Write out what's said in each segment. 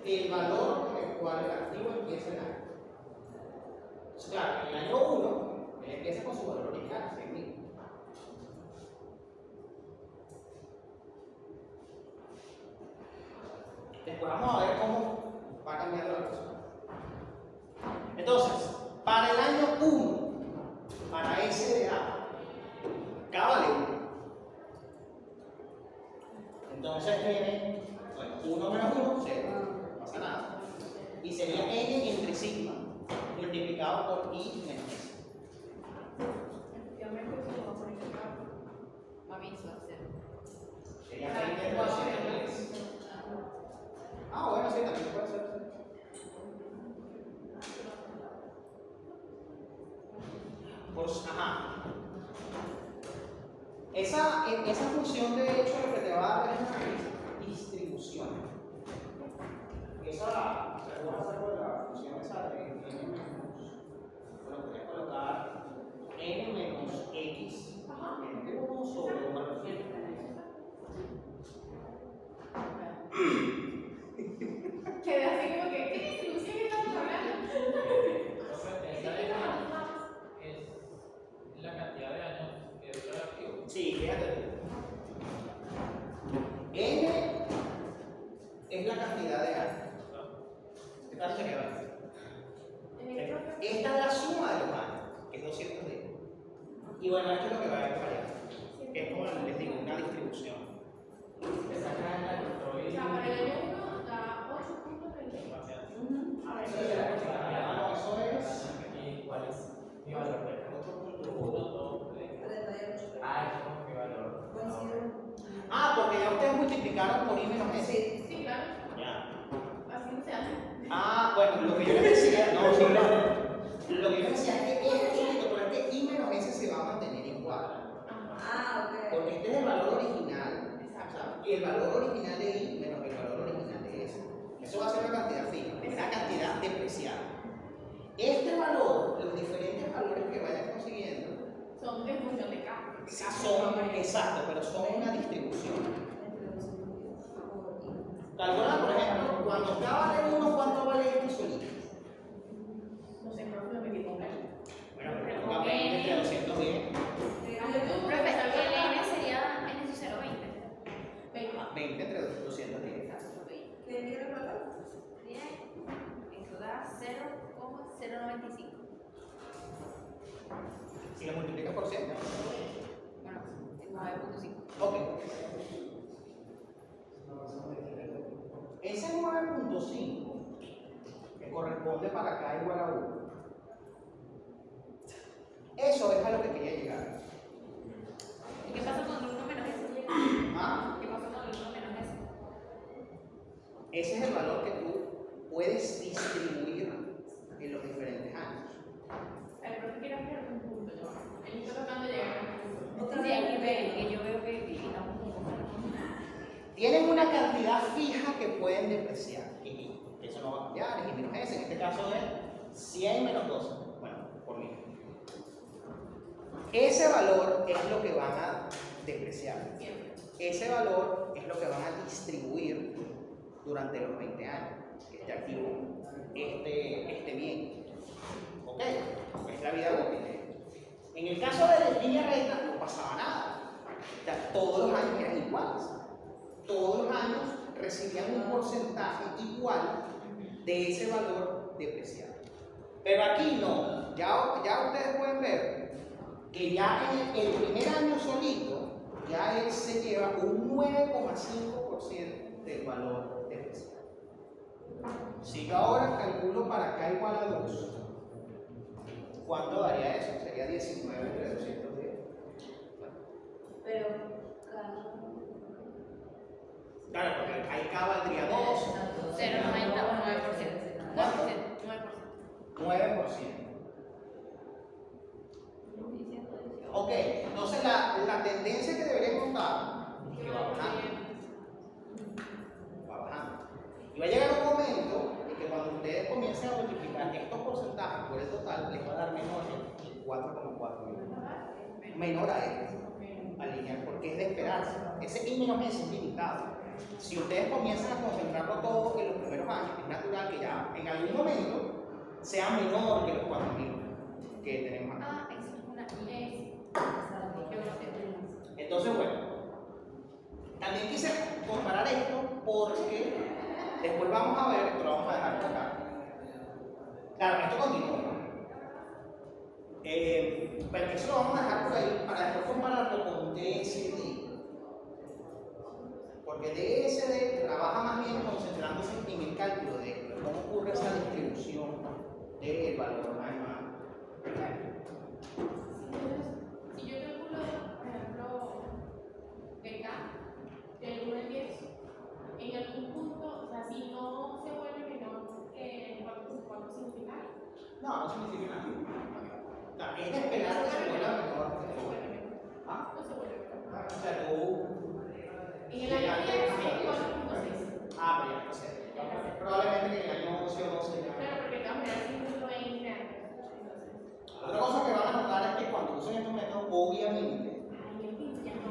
el valor con el cual el activo empieza el año. Claro, en el año 1, él empieza con su valor original, 100.000. Después vamos a ver cómo va cambiando la cosa. Entonces, para el año 1, para SDA, K vale 1. Entonces viene, bueno, 1 menos 1, 0, no pasa nada. Y sería N entre sigma, multiplicado por I menos S. Sería 20% de S. Ah, bueno, sí, también puede ser. Pues, ajá. Esa función de hecho lo que te va a dar es una distribución. Esa, ¿se acuerdan de la función esa de n menos? Bueno, puedes colocar n menos x menos 1 sobre 1 al fin. Quedé así como que, ¿qué distribución estamos hablando? Es la cantidad de años que dura el activo. Sí, fíjate tú. N es la cantidad de años. ¿Qué tal se queda? Esta es la suma de los años, que es 200 días. Y bueno, esto es lo que va a variar. Es como les digo, una distribución. Se saca en la control O sea, para el año 1 da 8.30. Eso es la cantidad. No, eso es. ¿Y cuál es mi valor? 38. Ah, es como mi valor. Ah, porque ya ustedes multiplicaron por I menos S. Sí, claro. Ya. Así no se hace. Ah, bueno, lo que yo les decía, no, sí, claro. Lo que yo les decía es que es chiquito, pero es que I menos S se va a mantener igual. Ah, ok. Porque este es el valor original. Y el valor original de I menos el valor original de S. Eso va a ser una cantidad fija, una cantidad depreciada. Este valor, los diferentes valores que vayan consiguiendo, Son en función de K. son, exacto, pero son una distribución. Calcula, por ejemplo, cuando K vale 1, ¿cuánto vale esto solito? No sé, creo que me equivoqué. Bueno, pero ponga 20 entre 210. Profesor, el N sería N su 020. 20 entre 210. ¿Qué tiene el valor? Bien, eso da 0,095. Si lo multiplicas por 100. Bueno, es 9.5. Ok. Ese 9.5 que corresponde para K igual a 1. Eso es a lo que quería llegar. ¿Y qué pasa con el 1 menos S? ¿Ah? ¿Qué pasa con el 1 menos S? Ese es el valor que tú puedes distribuir en los diferentes años. El profe quiere hacer un punto. Él está tratando de llegar a un punto. Sí, aquí ve, que yo veo que estamos un poco. Tienen una cantidad fija que pueden depreciar. Y eso no va a cambiar, es I menos S. En este caso es 100 menos 12. Bueno, por mí. Ese valor es lo que van a depreciar. Siempre. Ese valor es lo que van a distribuir durante los 20 años. Que esté activo, esté bien. ¿Ok? Es la vida útil. En el caso de la línea recta no pasaba nada. O sea, todos los años eran iguales. Todos los años recibían un porcentaje igual de ese valor depreciado. Pero aquí no. Ya ustedes pueden ver que ya en el primer año solito, ya él se lleva un 9,5% del valor depreciado. Si yo ahora calculo para K igual a 2, ¿cuánto daría eso? Sería 19 entre 210. Pero, Claro, porque ahí K valdría 2. 0,90 o 9%. ¿Cuánto? 9%. 9%. Ok, entonces la tendencia que deberíamos notar es que va bajando. Va bajando. Y va a llegar un momento en que cuando ustedes comiencen a multiplicar estos porcentajes por el total, les va a dar menor el 4,4. Menor a este, al lineal, porque es de esperarse. Ese I menos S es limitado. Si ustedes comienzan a concentrarlo todo en los primeros años, sea menor que los 4.000 que tenemos aquí. Ah, eso es una I. Yo no sé. Entonces, bueno, también quise comparar esto porque después vamos a ver, esto lo vamos a dejar por acá. Claro, esto continúa, ¿no? Pero eso lo vamos a dejar por ahí para después compararlo con DSD. Porque DSD trabaja más bien concentrándose en el cálculo de cómo ocurre esa distribución del valor anual. Si yo calculo, por ejemplo, BK, del 1 al 10, en algún punto, o sea, si no se vuelve menor que 4 significa. No, no significa nada. Es de esperar que se vuelva menor. ¿Ah? No se vuelve menor. O sea, tú. En el año 10 es 4.6. Ah, pero ya no sé. Probablemente que en el año 11 o 12 ya. Claro, porque de todas maneras siempre lo ven real. Otra cosa que van a notar es que cuando usen estos métodos, obviamente, Ay, el 15 ya no.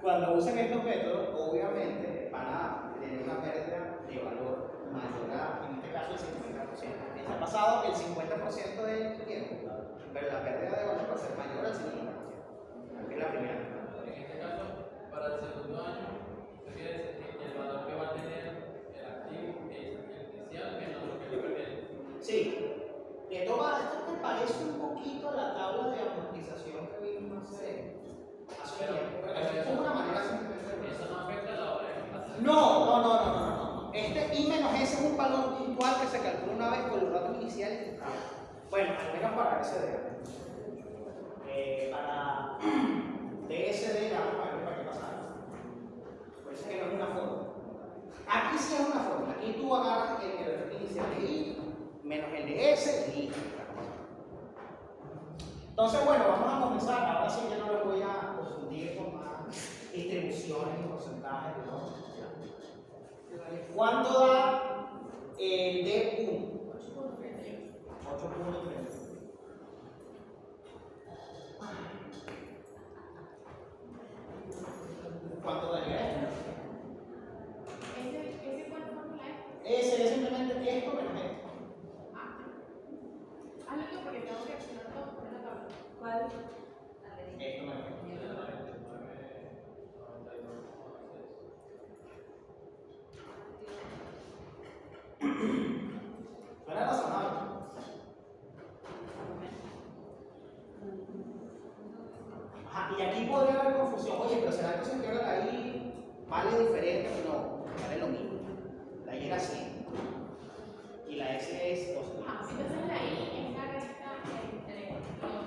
cuando usen estos métodos, obviamente van a tener una pérdida de valor mayor a, en este caso, el 50%. Les ha pasado el 50% del tiempo, pero la pérdida de valor va a ser mayor al 50%. Es la primera. En este caso, para el segundo año, se quiere decir que el valor que va a tener el activo es el inicial menos lo que le pertenece. Sí. Esto me parece un poquito a la tabla de amortización que vimos hace tiempo. Pero eso es como una manera simplemente. Eso no afecta a la hora de pasar. No. Este I menos S es un valor puntual que se calcula una vez con los datos iniciales. Bueno, al menos para SD. Para DSD, ya vamos a ver para qué pasa. Por eso es que no es una fórmula. Aquí sí es una fórmula. Aquí tú agarras el valor inicial de I menos el de S y I. Entonces, bueno, vamos a comenzar. Ahora sí que no les voy a confundir con más distribuciones y porcentajes, ¿no? ¿Cuánto da el D1? 8.30. ¿Cuánto daría esto? ¿Ese cuál fórmula es? Ese es simplemente esto menos esto. Hazlo tú porque tengo que accionar todo por una tabla. ¿Cuál? Esto menos esto. Suena razonable. Ajá, y aquí podría haber confusión. Oye, pero ¿será entonces que ahora la I vale diferente? No, vale lo mismo. La I era 100 y la S es 200. Entonces la I es la resta entre los.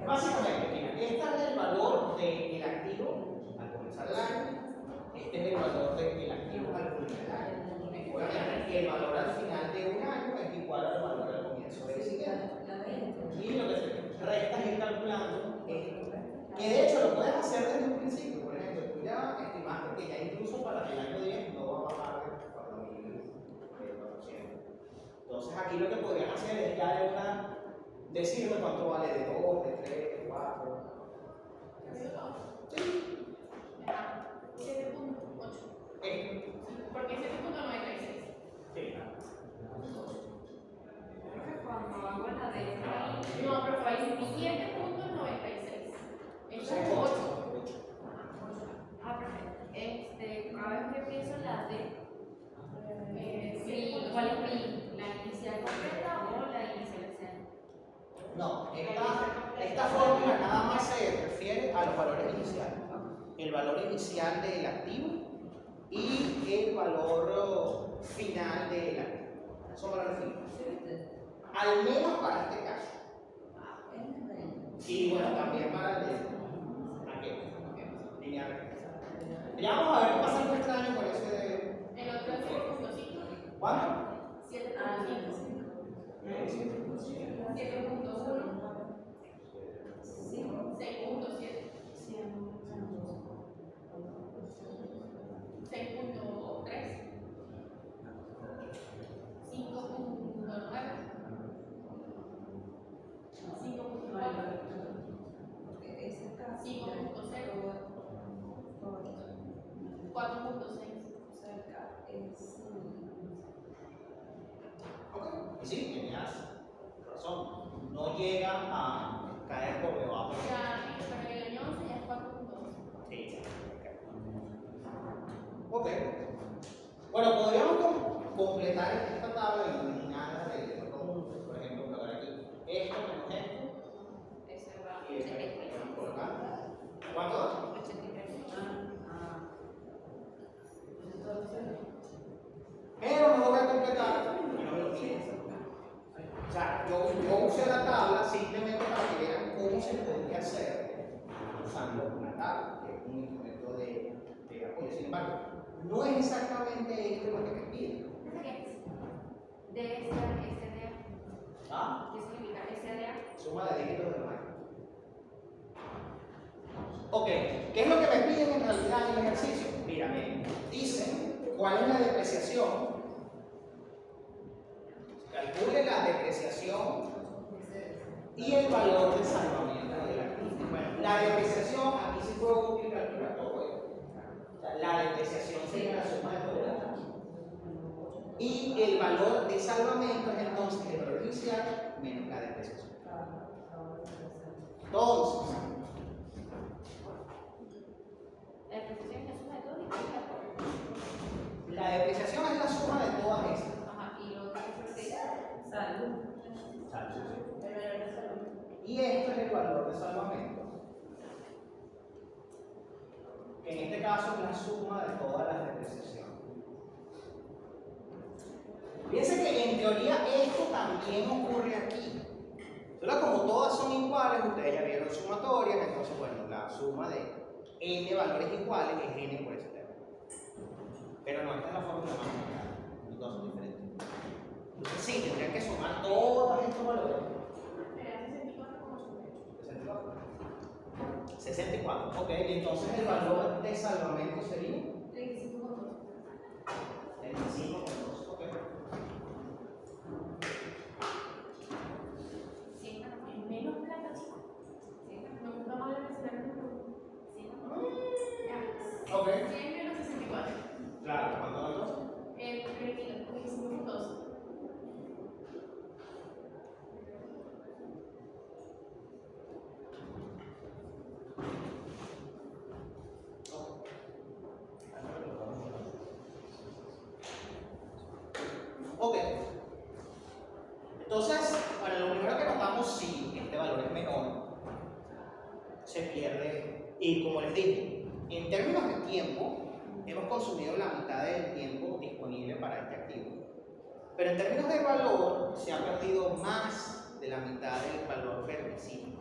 Básicamente, mira, este es el valor del activo al comenzar el año, este es el valor del activo al culminar el año. Obviamente, el valor al final de un año es igual al valor al comienzo del siguiente. Y lo que se resta es ir calculando esto. Que de hecho lo puedes hacer desde un principio. Por ejemplo, tú ya estimaste que ya incluso para el año 10 no va a bajar de 4.400. Entonces aquí lo que podrían hacer es ya de una decirme cuánto vale de 2, de 3, de 4. Sí. 7.8. Porque 7.96. Sí. Cuando hago la de No, pero fue 7.96. Eso es 8. Ah, perfecto. Cada vez que pienso la D, Sí, ¿cuál es mi? ¿La inicial completa o la inicial externa? No, esta fórmula nada más se refiere a los valores iniciales. El valor inicial del activo y el valor final del activo. Son valores finales. Al menos para este caso. Y bueno, también para el de aquel. Lineal. Ya vamos a ver qué pasa en nuestro año con ese de. El otro es 7.5. ¿Cuánto? 7.5. 7.1. 6.7. 6.3. 5.9. 5.4. 4.6. Y sí, tenías razón. No llega a caer por debajo. Ya, pero en el año 11 ya es 4.2. Sí. Ok. Bueno, podríamos completar esta tabla y eliminar de los conjuntos. Por ejemplo, colocar aquí esto menos esto. Eso va Y esto 83. podemos colocar. ¿Cuánto da? 83. Pero no lo voy a completar y no me lo piden. O sea, yo usé la tabla simplemente para que vean cómo se podría hacer usando una tabla, que es un instrumento de apoyo. Sin embargo, no es exactamente esto lo que me piden. ¿Qué es? DSA. ¿Ah? ¿Qué significa SADA? Suma de dígitos de número. Ok, ¿qué es lo que me piden en realidad en el ejercicio? Mira, me dicen cuál es la depreciación. Calcule la depreciación y el valor de salvamento del activo. Bueno, la depreciación, aquí sí fue útil calcular todo esto. O sea, la depreciación sería la suma de todo el activo. Y el valor de salvamento es entonces el valor inicial menos la depreciación. Entonces, La depreciación es la suma de todo y todo. la depreciación es la suma de todas estas. Ajá, y lo otro es lo que dice. Salud. Y esto es el valor de salvamento, que en este caso es la suma de todas las depreciaciones. Fíjense que en teoría esto también ocurre aquí. Solo como todas son iguales, ustedes ya vieron sumatorias, entonces bueno, la suma de n valores iguales es n por ese término. Pero no, esta es la fórmula más complicada, los dos son diferentes. Entonces sí, tendrían que sumar todos estos valores. Me da 64,88. 64, ok, y entonces el valor de salvamento sería 35,2. 35,2, ok. Sí, no, Es menos plata, chico. sí, Me gusta más la necesidad de sí, Ya. Ok. 100 menos 64. Claro, ¿cuánto da entonces? 35,2. Ok. Entonces, bueno, lo primero que notamos, si este valor es menor, se pierde. Y como les dije, en términos de tiempo, hemos consumido la mitad del tiempo disponible para este activo. Pero en términos de valor, se ha perdido más de la mitad del valor permisible.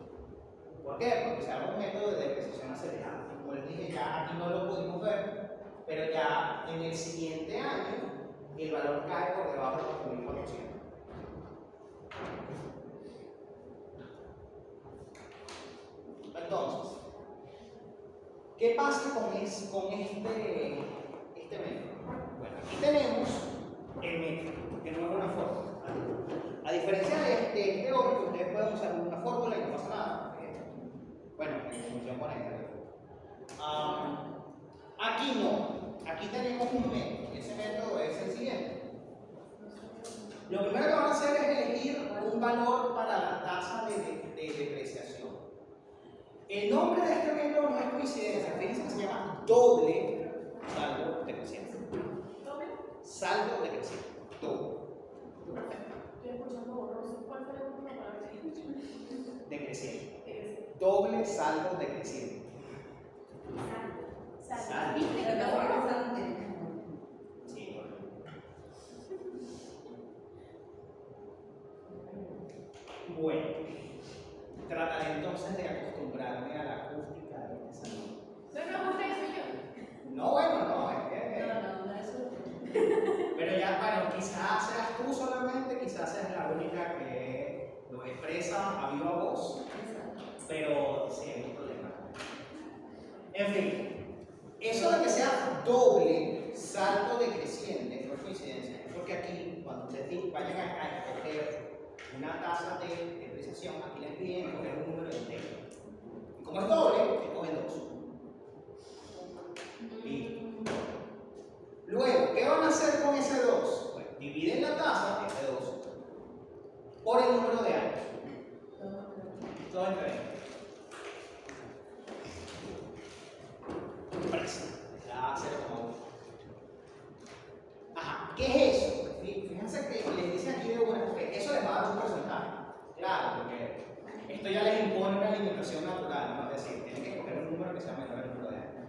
¿Por qué? Porque se hace un método de depreciación acelerada. Como les dije, ya aquí no lo pudimos ver, pero ya en el siguiente año el valor cae por debajo de 4.400. Entonces, ¿qué pasa con este método? Bueno, aquí tenemos el método, que no es una fórmula. A diferencia de este otro, que ustedes pueden usar una fórmula y no pasa nada. Bueno, en función con esta. Aquí no. Aquí tenemos un método. Y ese método es el siguiente. Lo primero que van a hacer es elegir un valor para la tasa de depreciación. El nombre de este método no es coincidencia. Fíjense que se llama doble saldo decreciente. ¿Doble? Saldo decreciente. Doble. Estoy escuchando borroso. ¿Cuál fue la última palabra que escuché? Decreciente. Doble saldo decreciente. Saldo. ¿Viste que Pero está tampoco borroso? es tan Sí. Bueno, trataré entonces de acostumbrarme a la acústica de este salón. No me gusta eso yo. No, bueno, no, es que. No, eso. Pero ya, bueno, quizás seas tú solamente, quizás seas la única que lo expresa a viva voz, pero sí hay un problema. En fin, eso de que sea doble salto decreciente no es coincidencia, es porque aquí, cuando ustedes vayan a escoger una tasa de depreciación, aquí les piden escoger un número entero. Y como es doble, escogen 2. Listo. Luego, ¿qué van a hacer con ese 2? Pues dividen la tasa, ese 2, por el número de años. Todo entre 20. Presa, la 0,1. Ajá, ¿qué es eso? Fíjense que les dicen aquí de una, porque eso les va a dar un porcentaje. Claro, porque esto ya les impone una alimentación natural, ¿no? Es decir, tienen que escoger un número que sea menor al número de años.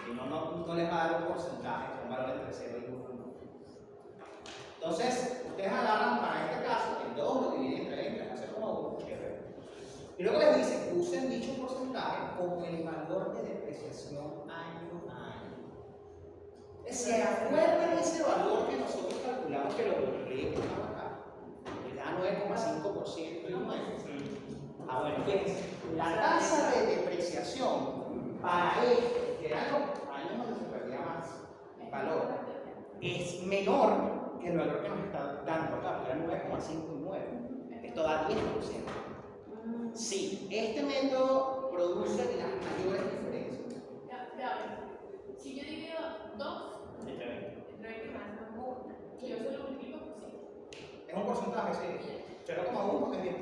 Si no, no les va a dar un porcentaje, un valor entre 0 y 1. Entonces, ustedes agarran para este caso, el 2 lo dividen entre 20, hacer como 1, y luego les dice, usen dicho porcentaje como el valor de depreciación año a año. ¿Se acuerdan ese valor que nosotros calculamos que lo publiqué que estaba acá? Que da 9,5% y 9. Ah, bueno, fíjense, la tasa de depreciación para este, que eran los años donde se perdía más valor, es menor que el valor que nos está dando acá, que era 9,5 y 9. Esto da 10%. Sí, este método produce las mayores diferencias. Ya, si yo divido 2 Entre 20. entre 20 más 1, y yo se lo multiplico por 5. Es un porcentaje, sí. 0,1 porque es 10%.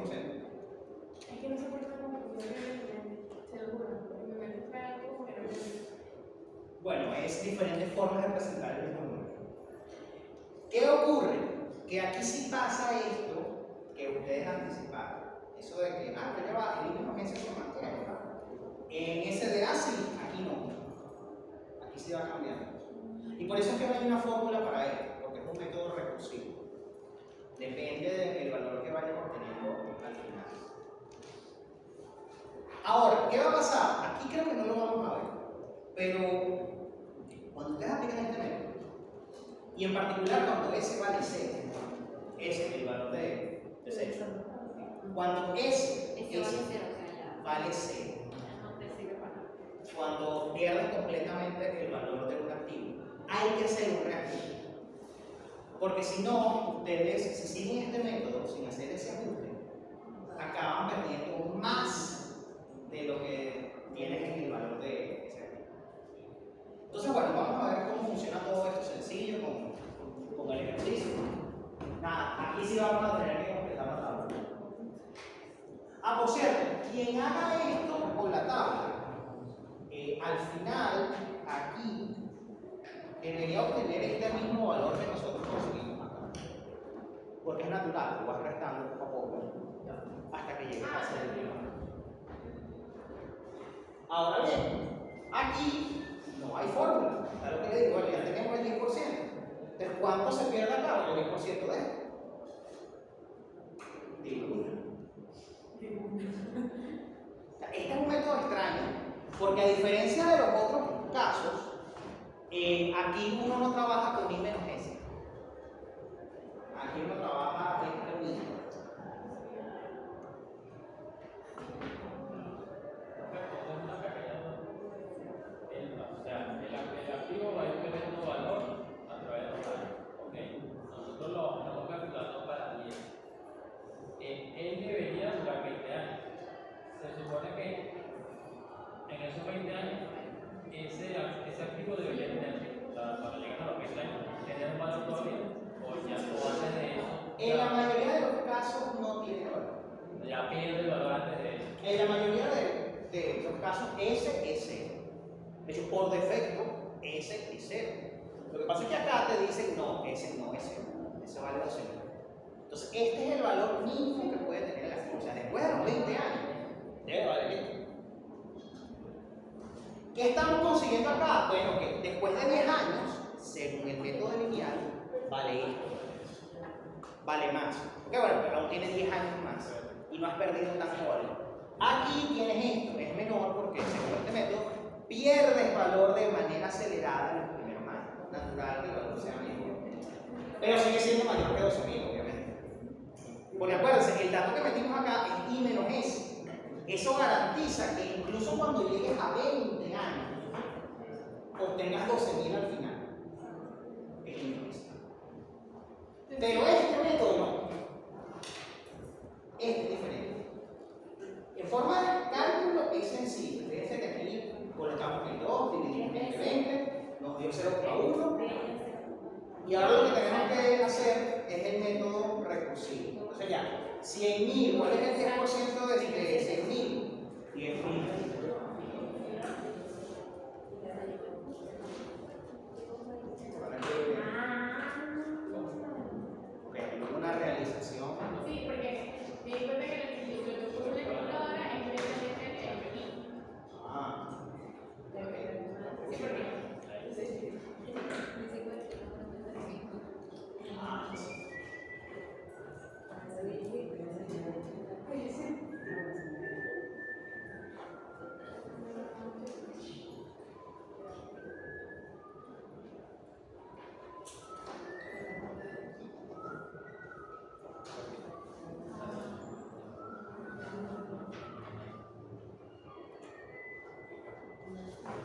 Es que no se puede hacer como que se lo juro. Me meto fue algo que no me gusta. Bueno, es diferentes formas de presentar el mismo número. ¿Qué ocurre? Que aquí sí pasa esto que ustedes anticiparon. Eso de que, pero ya va, el índice de urgencia se mantiene, ¿verdad? En SDA sí, aquí no. Aquí sí va cambiando. Y por eso es que no hay una fórmula para esto, porque es un método recursivo. Depende del valor que vayan obteniendo al final. Ahora, ¿qué va a pasar? Aquí creo que no lo vamos a ver, pero cuando ustedes aplican este método, y en particular cuando S vale 0, ese es el valor de 0. Cuando S vale 0, cuando pierdes completamente el valor de un activo, hay que hacer un reactivo. Porque si no, ustedes, si siguen este método sin hacer ese ajuste, acaban perdiendo más de lo que tienen en el valor de ese activo. Entonces, bueno, vamos a ver cómo funciona todo esto sencillo con el ejercicio. Nada, aquí sí vamos a tener que completar la tabla. Ah, por cierto, quien haga esto con la tabla, al final, aquí, debería obtener este mismo valor que nosotros conseguimos acá. Porque es natural, lo vas restando poco a poco hasta que llegues a ser el mismo. Ahora bien, aquí no hay fórmula. ¿Sabes lo que le digo? Bueno, ya tenemos el 10%. Entonces, ¿cuánto se pierde acá? El 10% de esto. Diluya. Este es un método extraño, porque a diferencia de los otros casos, aquí uno no trabaja con I menos S. Aquí uno trabaja con I. El activo va a ir perdiendo valor a través de los años. ¿Okay? Nosotros lo estamos calculando para 10. Él debería durar 20 años. Se supone que en esos 20 años ese activo debería tener, o sea, cuando lleguen a los 20 años, tener un valor todavía, o ya o antes de eso. En la mayoría de los casos no tiene valor. Ya pierde el valor antes de eso. En la mayoría de los casos, S es 0. De hecho, por defecto, S es 0. Lo que pasa es que acá te dicen, no, S no es 0. Ese vale 12.000. Entonces, este es el valor mínimo que puede tener el activo. O sea, después de los 20 años, debe valer esto. ¿Qué estamos consiguiendo acá? Bueno, que después de 10 años, según el método lineal, vale esto. Vale más. Porque bueno, pero aún tienes 10 años más y no has perdido tanto valor. Aquí tienes esto, es menor porque según este método pierdes valor de manera acelerada en los primeros años. Natural que el valor sea menor. Pero sigue siendo mayor que 12.000, obviamente. Porque acuérdense, el dato que metimos acá es I menos S. Eso garantiza que incluso cuando llegues a 20 años, obtengas 12.000 al final. Es I menos S. Pero este método no. Este es diferente. En forma de cálculo es sencillo. Fíjense que aquí colocamos el 2, dividimos entre 20, nos dio 0,1. Y Y ahora lo que tenemos que hacer es el método recursivo. Entonces ya, 100.000, ¿cuál es el 10% de 100.000? 10.000. Ok, una realización. Sí, porque me di cuenta que lo que puse en la calculadora es directamente el PI. Ah, Sí, porque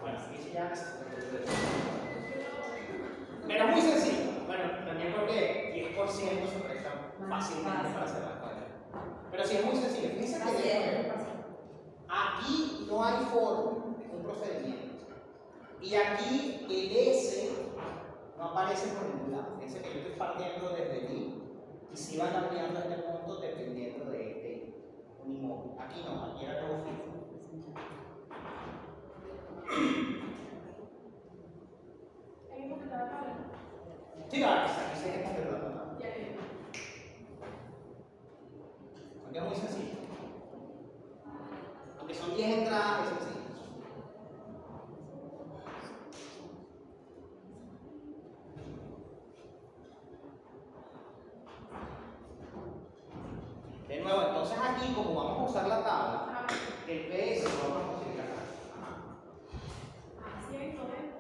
bueno, aquí ya pero es muy sencillo. Bueno, también porque 10% se presta fácilmente para hacer las cosas. Pero sí es muy sencillo. Fíjense que aquí no hay fórmula, es un procedimiento. Y aquí el S no aparece por ningún lado. Fíjense que yo estoy partiendo desde mí y si van ampliando este punto dependiendo de este unimóvil. Aquí no, aquí era todo fijo. ahí mismo que estaba hablando. Sí, claro, aquí se está completando. Ya, ya. Porque es muy sencillo. Aunque son 10 entradas, es sencillo. De nuevo, entonces aquí, como vamos a usar la tabla, el PS lo vamos a conseguir acá. A 100, 90,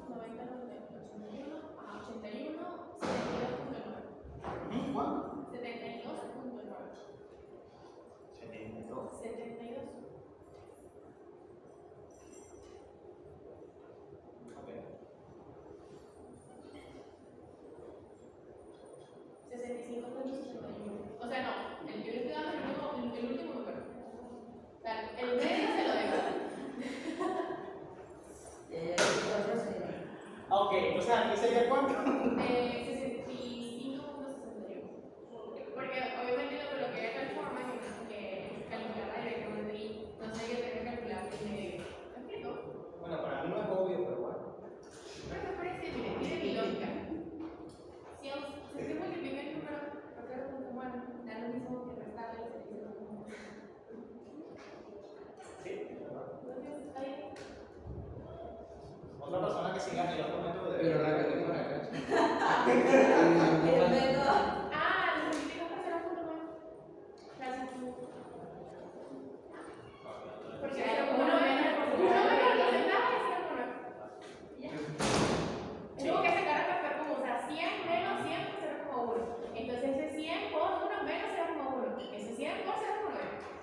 90, 81, a 81, 72.9. ¿Cuánto? 72.9. 72. 72. Ok. 65.61. O sea, no, yo le estoy dando el último número. O sea, el medio se lo dejo. Ok, entonces aquí sería cuánto? 65.61. Porque obviamente lo que hay tal forma que es calcularla directamente y entonces yo tengo que calcular el medio. ¿Me explico? Bueno, para mí no es obvio, pero bueno. Pero me parece, mire, mi lógica. Si se multiplica el número por 0.1, da lo mismo que restarle el 0.1. Sí, ¿verdad? Entonces, ahí. Otra persona que siga el otro método de. Pero la que por acá. El método. Ah, lo multiplicas por 0.9. Gracias. Porque hay como uno menos el porcentaje es 0.9. Ya. Es como que sacar a papel como, o sea, 100 menos 100 por 0.1. Entonces ese 100 por 1 menos 0.1. Ese 100 por 0.9.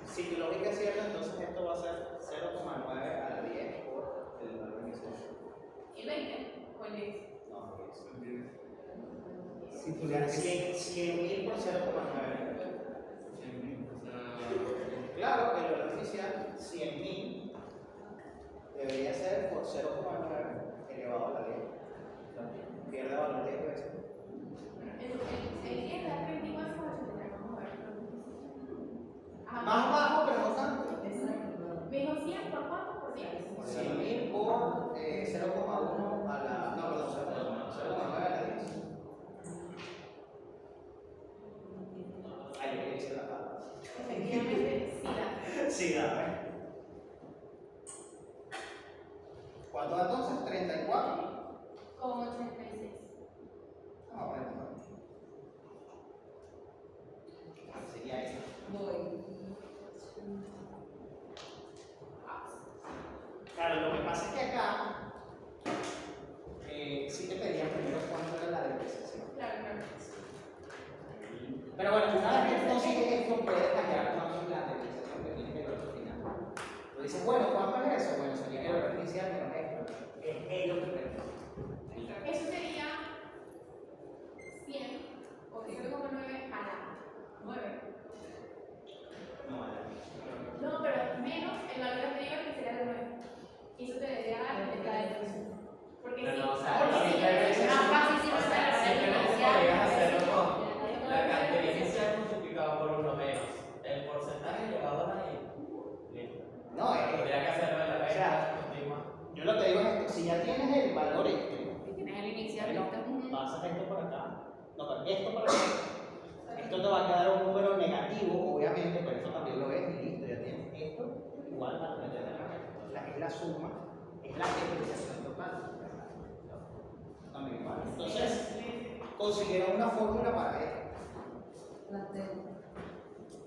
Si tu lógica es cierta, entonces esto va a ser 0,9 a la 10 por el valor inicial. ¿Y 20? ¿O el 10? No, 10. Si tú O le sea, haces 100.000 por 0,9. Claro, el valor inicial, 100.000, debería ser por 0,9 elevado a la 10. Pierde valor 10 veces. El 10 da 34,83. Vamos a ver. Ajá. Más bajo, pero no tanto. Me dijo 100 por cuánto? Por 10. 100.000 por 0,1 a la. No, perdón, 0,9 a la 10. Ay, yo hice la tabla. Efectivamente, sí da. Sí, da, ¿Cuánto da entonces? 34. Con 86. Ah, bueno. Sería eso. Claro, lo que pasa es que acá sí te pedían primero cuánto era la depreciación. Claro, claro. Pero bueno, una vez que consigues esto, puedes hallar cuánto es la depreciación que tiene que ver al final. esto para qué. Esto te va a quedar un número negativo, obviamente, pero esto también lo ves y listo, ya tienes esto igual a la es la suma, es la expresión total. También igual. Entonces, consiguieron una fórmula para esto.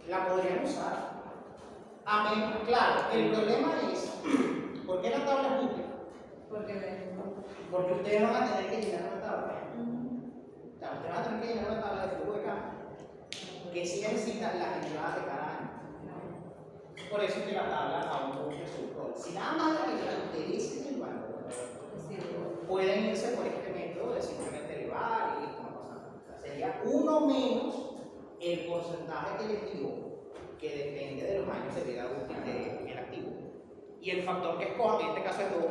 La podrían usar. Amén. Claro, el problema es, ¿por qué la tabla es útil? Porque ustedes van a tener que llenar una tabla. O sea, ustedes van a tener que llenar una tabla de flujo de cambio que sí necesita las entradas de cada año. Por eso es que la tabla aún cumple su rol. Si nada más la entrada utilicen el valor, pueden irse por este método de simplemente elevar y listo, no pasa nada. O sea, sería 1 menos el porcentaje que les digo, que depende de los años de vida útil del activo. Y el factor que escojan, en este caso es 2,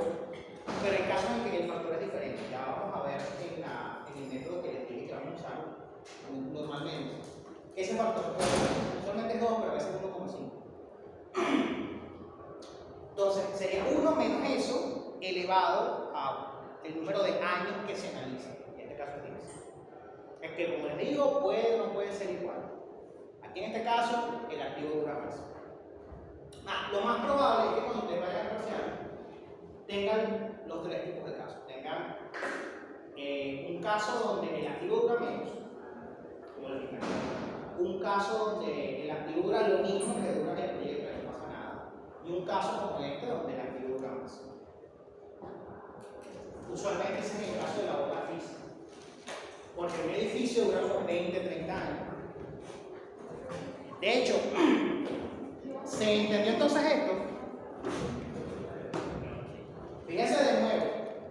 pero hay casos en que el factor es diferente. Ya vamos a ver en el método que les dije que vamos a usar normalmente. Ese factor solamente es 2, pero a veces es 1,5. Entonces, sería 1 menos eso elevado al número de años que se analiza. En este caso es 10. Es que, como les digo, puede o no puede ser igual. Aquí en este caso, el activo dura más. Lo más probable es que cuando ustedes vayan a parcial, tengan los 3 tipos de casos. Tengan un caso donde el activo dura menos, como el original. Un caso donde el activo dura lo mismo que dura el proyecto, no pasa nada. Y un caso como este donde el activo dura más. Usualmente ese es el caso de la obra física. Porque un edificio dura por 20, 30 años. De hecho, ¿se entendió entonces esto? Fíjense de nuevo,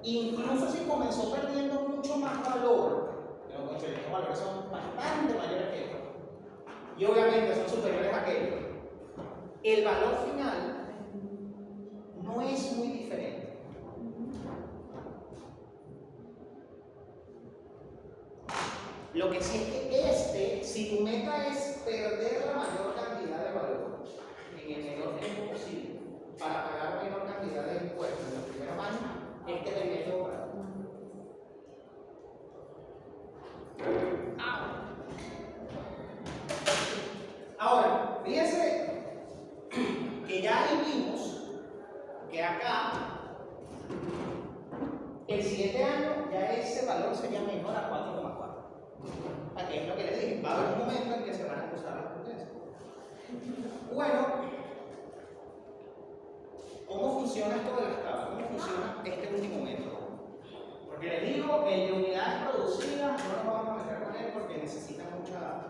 incluso si comenzó perdiendo mucho más valor, los valores son bastante mayores que esto, y obviamente son superiores a aquellos, el valor final no es muy diferente. Lo que sí es que si tu meta es perder la mayor cantidad de valor en el menor tiempo posible para pagar menor cantidad de impuestos en los primeros años, este es el método para ti. Ahora, fíjense que ya ahí vimos que acá el siguiente año ya ese valor sería menor a 4,4. Aquí es lo que les dije, va a haber un momento en que se van a cruzar las potencias. Bueno, ¿cómo funciona esto de las tablas? ¿Cómo funciona este último método? Porque les digo, el de unidades producidas no nos vamos a meter con él porque necesita mucha data.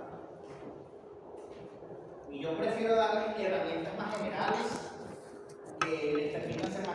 Y yo prefiero darles herramientas más generales que les permitan ser más